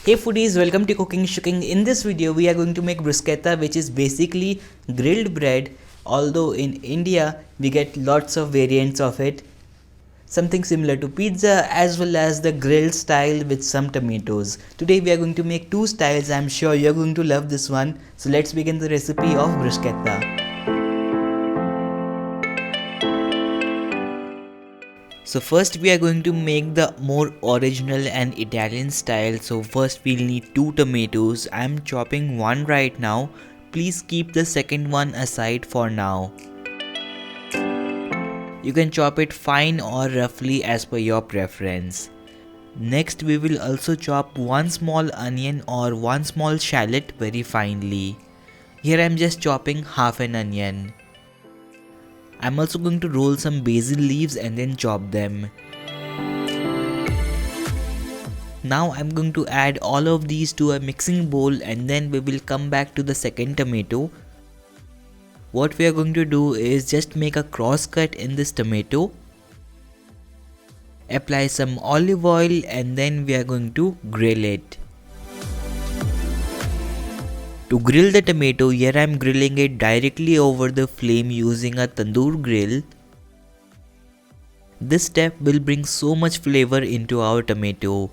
Hey foodies, welcome to CookingShooking. In this video, we are going to make bruschetta, which is basically grilled bread. Although in India, we get lots of variants of it. Something similar to pizza as well as the grilled style with some tomatoes. Today we are going to make two styles. I'm sure you're going to love this one. So let's begin the recipe of bruschetta. So first we are going to make the more original and Italian style. So first we'll need 2 tomatoes. I'm chopping one right now. Please keep the second one aside for now. You can chop it fine or roughly as per your preference. Next we will also chop one small onion or one small shallot very finely. Here I'm just chopping half an onion. I'm also going to roll some basil leaves and then chop them. Now I'm going to add all of these to a mixing bowl and then we will come back to the second tomato. What we are going to do is just make a cross cut in this tomato. Apply some olive oil and then we are going to grill it. To grill the tomato, here I am grilling it directly over the flame using a tandoor grill. This step will bring so much flavor into our tomato.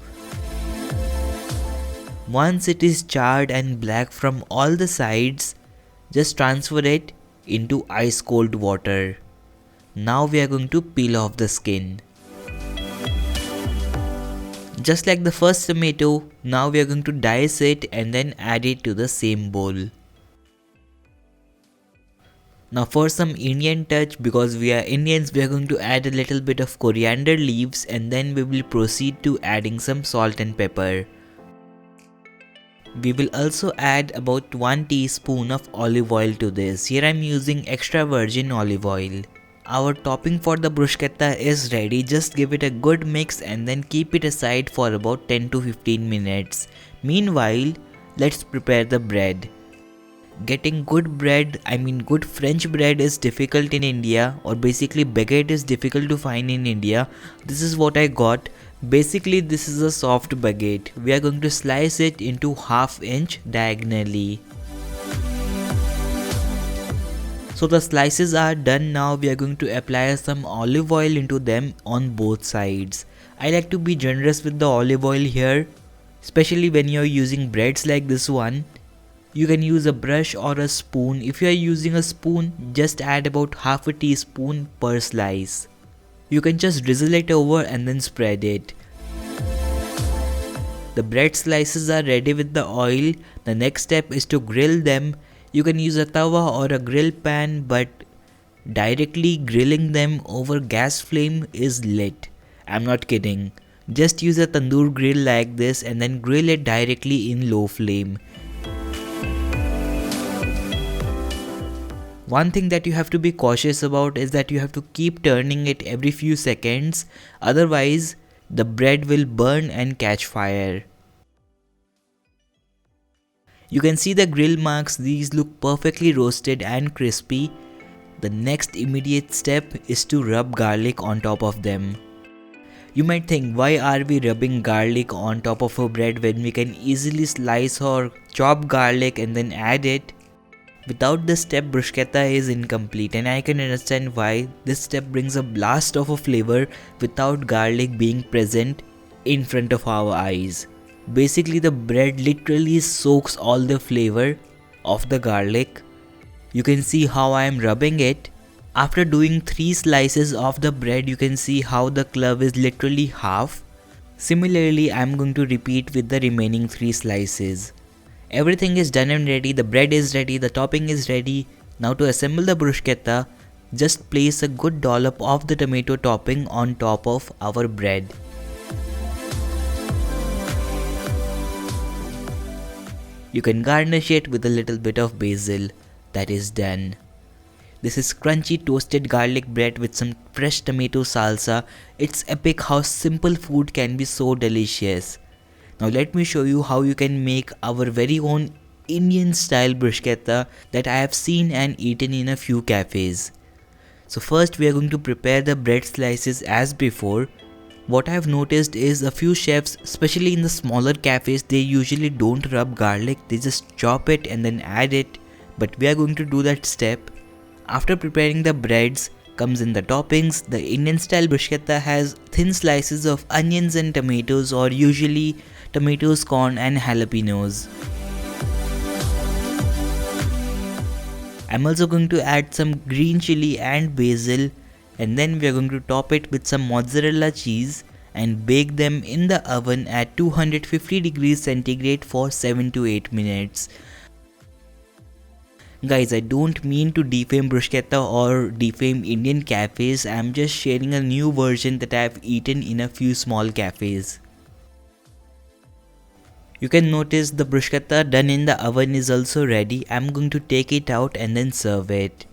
Once it is charred and black from all the sides, just transfer it into ice cold water. Now we are going to peel off the skin. Just like the first tomato, now we are going to dice it and then add it to the same bowl. Now for some Indian touch, because we are Indians, we are going to add a little bit of coriander leaves and then we will proceed to adding some salt and pepper. We will also add about 1 teaspoon of olive oil to this. Here I am using extra virgin olive oil. Our topping for the bruschetta is ready. Just give it a good mix and then keep it aside for about 10 to 15 minutes. Meanwhile, let's prepare the bread. Getting good bread, good French bread is difficult in India, or basically baguette is difficult to find in India. This is what I got. Basically this is a soft baguette. We are going to slice it into 1/2 inch diagonally. So the slices are done. Now we are going to apply some olive oil into them on both sides. I like to be generous with the olive oil here, especially when you are using breads like this one. You can use a brush or a spoon. If you are using a spoon, just add about 1/2 teaspoon per slice. You can just drizzle it over and then spread it. The bread slices are ready with the oil. The next step is to grill them. You can use a tawa or a grill pan, but directly grilling them over gas flame is lit. I'm not kidding. Just use a tandoor grill like this and then grill it directly in low flame. One thing that you have to be cautious about is that you have to keep turning it every few seconds, otherwise the bread will burn and catch fire. You can see the grill marks. These look perfectly roasted and crispy. The next immediate step is to rub garlic on top of them. You might think, why are we rubbing garlic on top of a bread when we can easily slice or chop garlic and then add it? Without this step, bruschetta is incomplete, and I can understand why. This step brings a blast of a flavor without garlic being present in front of our eyes. Basically the bread literally soaks all the flavor of the garlic. You can see how I am rubbing it. After doing 3 slices of the bread, you can see how the clove is literally half. Similarly, I am going to repeat with the remaining 3 slices. Everything is done and ready. The bread is ready, the topping is ready. Now to assemble the bruschetta, just place a good dollop of the tomato topping on top of our bread. You can garnish it with a little bit of basil. That is done. This is crunchy toasted garlic bread with some fresh tomato salsa. It's epic how simple food can be so delicious. Now let me show you how you can make our very own Indian style bruschetta that I have seen and eaten in a few cafes. So first we are going to prepare the bread slices as before. What I have noticed is a few chefs, especially in the smaller cafes, they usually don't rub garlic, they just chop it and then add it. But we are going to do that step. After preparing the breads, comes in the toppings. The Indian style bruschetta has thin slices of onions and tomatoes, or usually tomatoes, corn and jalapenos. I'm also going to add some green chilli and basil, and then we are going to top it with some mozzarella cheese and bake them in the oven at 250 degrees centigrade for 7 to 8 minutes. Guys, I don't mean to defame bruschetta or defame Indian cafes, I'm just sharing a new version that I've eaten in a few small cafes. You can notice the bruschetta done in the oven is also ready. I'm going to take it out and then serve it.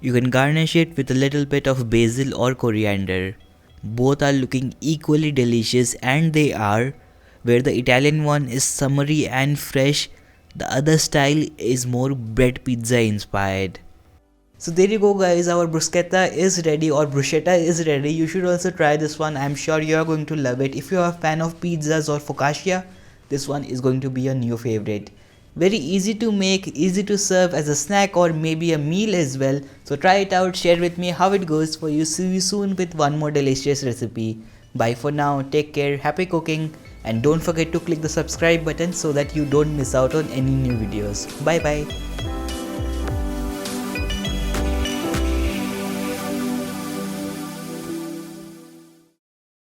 You can garnish it with a little bit of basil or coriander. Both are looking equally delicious, and they are. Where the Italian one is summery and fresh, the other style is more bread pizza inspired. So there you go guys, our bruschetta is ready, or bruschetta is ready. You should also try this one. I'm sure you are going to love it. If you are a fan of pizzas or focaccia, this one is going to be your new favorite. Very easy to make, easy to serve as a snack or maybe a meal as well. So try it out, share with me how it goes for you. See you soon with one more delicious recipe. Bye for now, take care, happy cooking, and don't forget to click the subscribe button so that you don't miss out on any new videos. Bye bye.